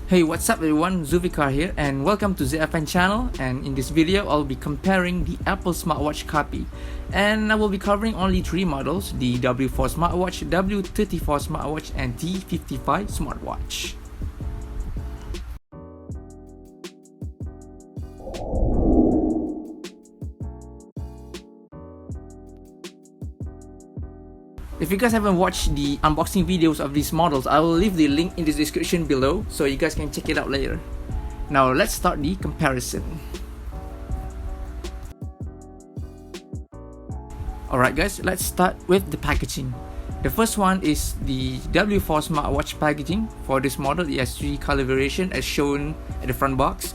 Hey, what's up everyone, Zulfikar here and welcome to ZFN channel, and in this video I'll be comparing the Apple smartwatch copy, and I will be covering only three models: the W4 smartwatch, W34 smartwatch and T55 smartwatch. If you guys haven't watched the unboxing videos of these models, I will leave the link in the description below so you guys can check it out later. Now let's start the comparison. Alright guys, let's start with the packaging. The first one is the W4 smartwatch packaging. For this model, it has three color variation as shown at the front box.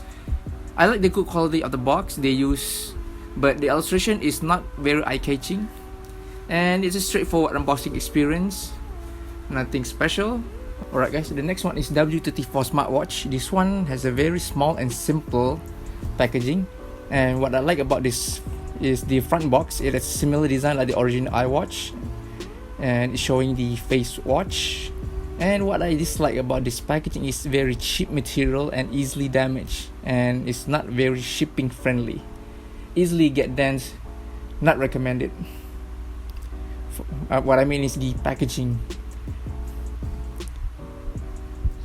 I like the good quality of the box they use, but the illustration is not very eye-catching. And it's a straightforward unboxing experience, nothing special. Alright guys, the next one is W34 smartwatch. This one has a very small and simple packaging, and what I like about this is the front box. It has similar design like the original iWatch, and it's showing the face watch. And what I dislike about this packaging is very cheap material and easily damaged, and it's not very shipping friendly. Easily get dents, not recommended. What I mean is the packaging.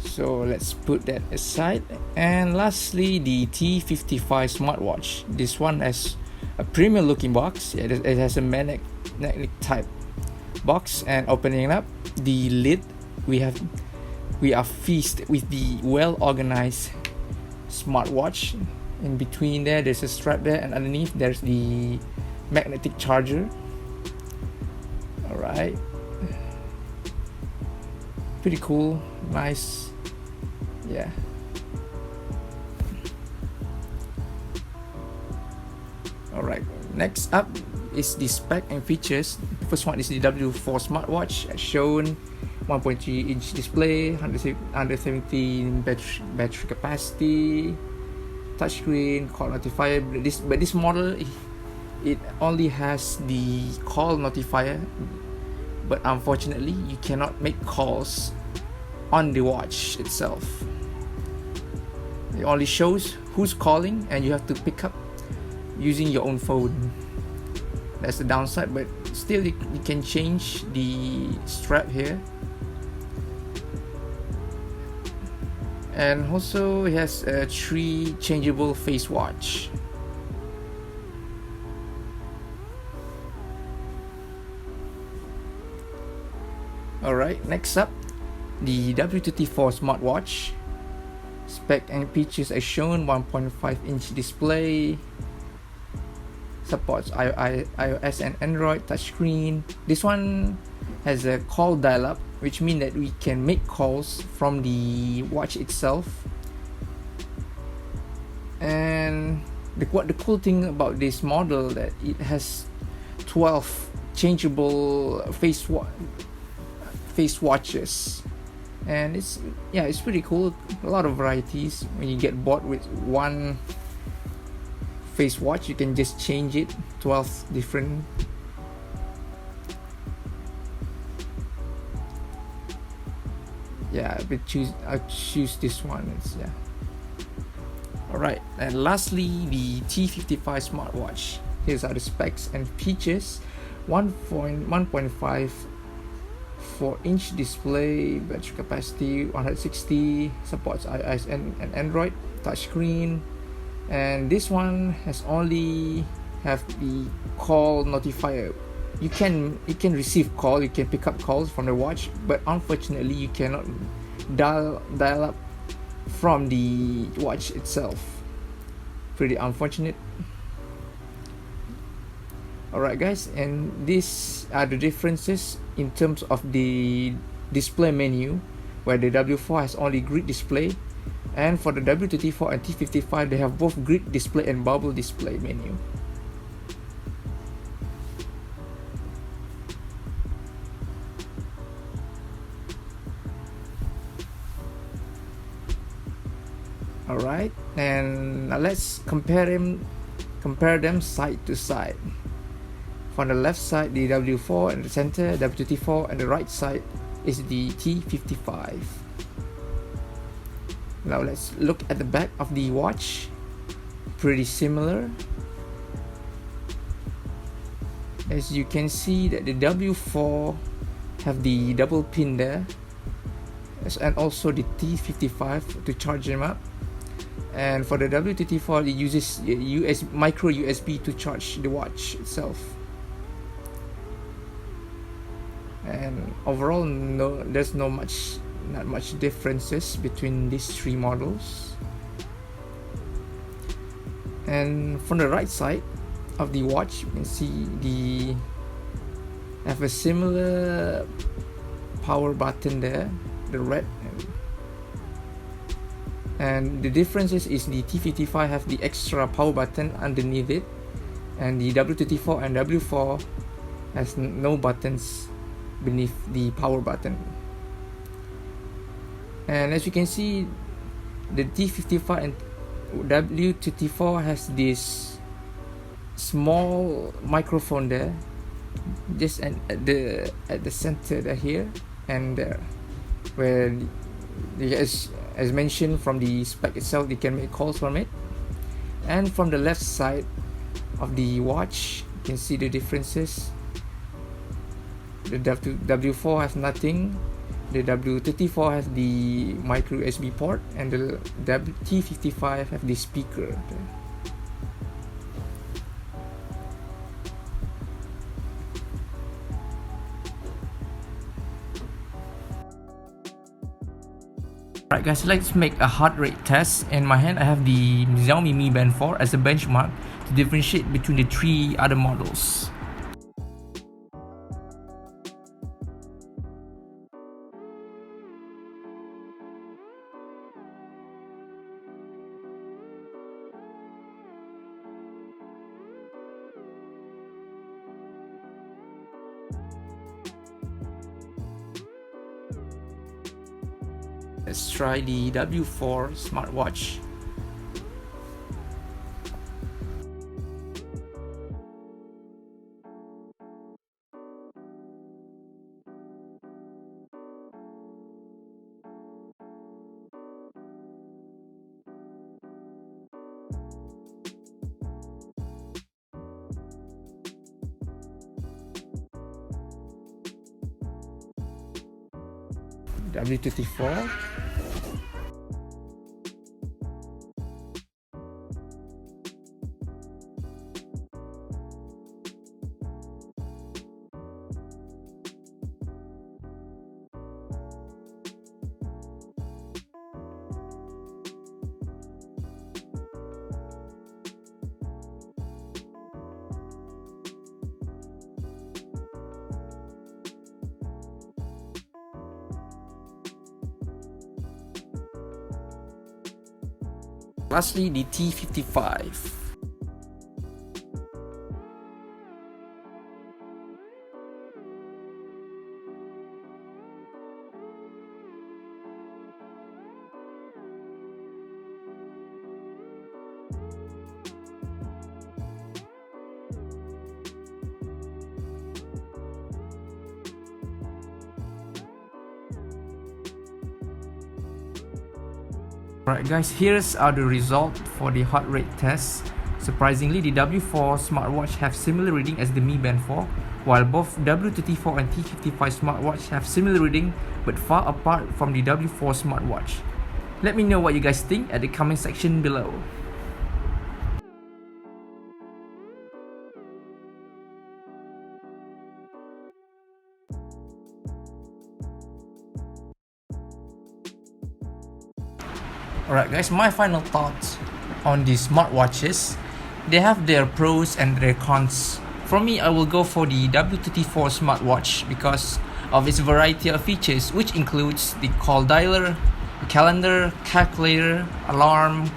So let's put that aside. And lastly, the T55 smartwatch. This one has a premium looking box. It has a magnetic type box, and opening up the lid, we are feasted with the well organized smartwatch. In between there's a strap there, and underneath there's the magnetic charger. Alright, pretty cool, nice, yeah. Alright, next up is the spec and features. The first one is the W4 smartwatch, as shown. 1.3 inch display, 117 battery capacity, touchscreen, call notifier. But this model, it only has the call notifier, but unfortunately you cannot make calls on the watch itself. It only shows who's calling, and you have to pick up using your own phone. That's the downside, but still you can change the strap here. And also it has a 3 changeable face watch. Alright, next up, the W34 smartwatch. Spec and features as shown: 1.5 inch display, supports iOS and Android touchscreen. This one has a call dial-up, which means that we can make calls from the watch itself. And the cool thing about this model that it has 12 changeable face watches, and it's pretty cool. A lot of varieties. When you get bored with one face watch, you can just change it. 12 different. I choose this one. Alright, and lastly, the T55 smartwatch. Here's are the specs and features. 1.5 4-inch display, battery capacity 160, supports iOS and Android touchscreen. And this one has only have the call notifier. You can receive call, you can pick up calls from the watch, but unfortunately you cannot dial up from the watch itself. Pretty unfortunate. Alright guys, and these are the differences in terms of the display menu, where the W4 has only grid display, and for the W34 and T55 they have both grid display and bubble display menu. Alright, and now let's compare them side to side. From the left side, the W4, and the center W34, and the right side is the T55. Now let's look at the back of the watch. Pretty similar. As you can see that the W4 have the double pin there, and also the T55 to charge them up. And for the W34, it uses micro USB to charge the watch itself. And overall, there's not much differences between these three models. And from the right side of the watch, you can see have a similar power button there, the red, and the differences is the T55 have the extra power button underneath it, and the W34 and W4 has no buttons beneath the power button. And as you can see, the T55 and W34 has this small microphone there, just at the center there, here and there, where as mentioned from the spec itself, you can make calls from it. And from the left side of the watch, you can see the differences. The W4 has nothing, the W34 has the micro USB port, and the T55 have the speaker there. Alright guys, let's make a heart rate test. In my hand I have the Xiaomi Mi Band 4 as a benchmark to differentiate between the three other models. Let's try the W4 smartwatch. W34. Lastly, the T55. Alright guys, here's the result for the heart rate test. Surprisingly, the W4 smartwatch have similar reading as the Mi Band 4, while both W34 and T55 smartwatch have similar reading but far apart from the W4 smartwatch. Let me know what you guys think at the comment section below. Alright guys, my final thoughts on these smartwatches. They have their pros and their cons. For me, I will go for the W34 smartwatch because of its variety of features, which includes the call dialer, calendar, calculator, alarm,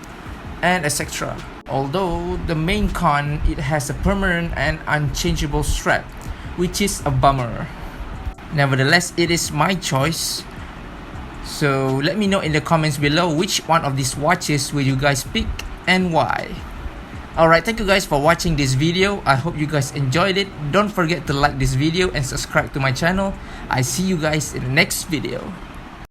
and etc. Although the main con, it has a permanent and unchangeable strap, which is a bummer. Nevertheless, it is my choice. So let me know in the comments below which one of these watches will you guys pick and why. Alright, thank you guys for watching this video. I hope you guys enjoyed it. Don't forget to like this video and subscribe to my channel. I see you guys in the next video.